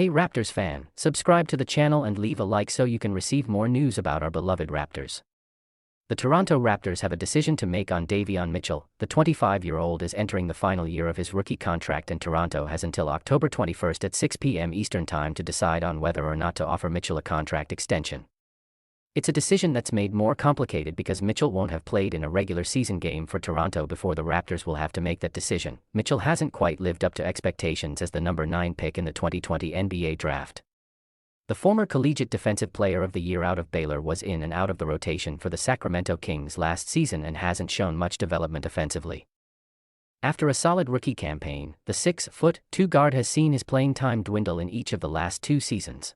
Hey Raptors fan, subscribe to the channel and leave a like so you can receive more news about our beloved Raptors. The Toronto Raptors have a decision to make on Davion Mitchell. The 25-year-old is entering the final year of his rookie contract and Toronto has until October 21st at 6 p.m. Eastern Time to decide on whether or not to offer Mitchell a contract extension. It's a decision that's made more complicated because Mitchell won't have played in a regular season game for Toronto before the Raptors will have to make that decision. Mitchell hasn't quite lived up to expectations as the number 9 pick in the 2020 NBA draft. The former collegiate defensive player of the year out of Baylor was in and out of the rotation for the Sacramento Kings last season and hasn't shown much development offensively. After a solid rookie campaign, the 6'2" guard has seen his playing time dwindle in each of the last 2 seasons.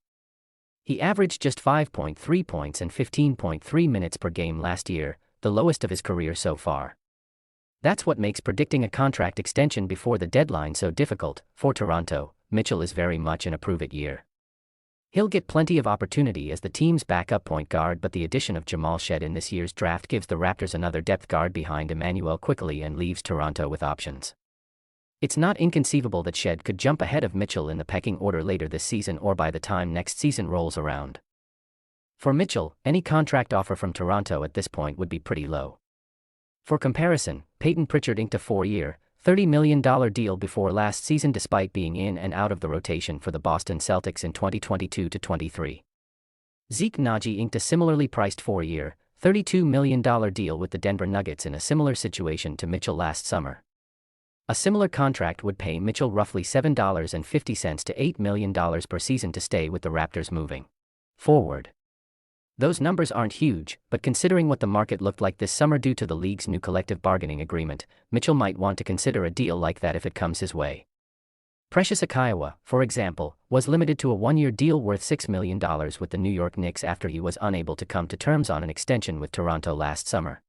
He averaged just 5.3 points and 15.3 minutes per game last year, the lowest of his career so far. That's what makes predicting a contract extension before the deadline so difficult. For Toronto, Mitchell is very much in a prove-it year. He'll get plenty of opportunity as the team's backup point guard, but the addition of Jamal Shead in this year's draft gives the Raptors another depth guard behind Emmanuel Quickley and leaves Toronto with options. It's not inconceivable that Shead could jump ahead of Mitchell in the pecking order later this season or by the time next season rolls around. For Mitchell, any contract offer from Toronto at this point would be pretty low. For comparison, Peyton Pritchard inked a 4-year, $30 million deal before last season despite being in and out of the rotation for the Boston Celtics in 2022-23. Zeke Naji inked a similarly priced 4-year, $32 million deal with the Denver Nuggets in a similar situation to Mitchell last summer. A similar contract would pay Mitchell roughly $7.50 to $8 million per season to stay with the Raptors moving forward. Those numbers aren't huge, but considering what the market looked like this summer due to the league's new collective bargaining agreement, Mitchell might want to consider a deal like that if it comes his way. Precious Achiuwa, for example, was limited to a 1-year deal worth $6 million with the New York Knicks after he was unable to come to terms on an extension with Toronto last summer.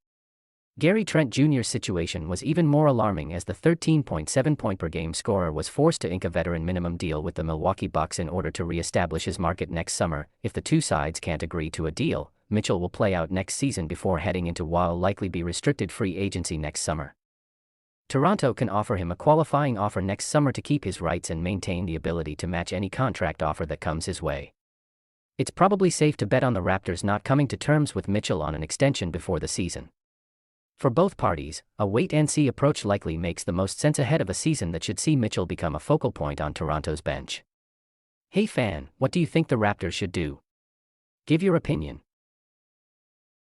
Gary Trent Jr.'s situation was even more alarming as the 13.7 point per game scorer was forced to ink a veteran minimum deal with the Milwaukee Bucks in order to re-establish his market next summer. If the two sides can't agree to a deal, Mitchell will play out next season before heading into what will likely be restricted free agency next summer. Toronto can offer him a qualifying offer next summer to keep his rights and maintain the ability to match any contract offer that comes his way. It's probably safe to bet on the Raptors not coming to terms with Mitchell on an extension before the season. For both parties, a wait-and-see approach likely makes the most sense ahead of a season that should see Mitchell become a focal point on Toronto's bench. Hey fan, what do you think the Raptors should do? Give your opinion.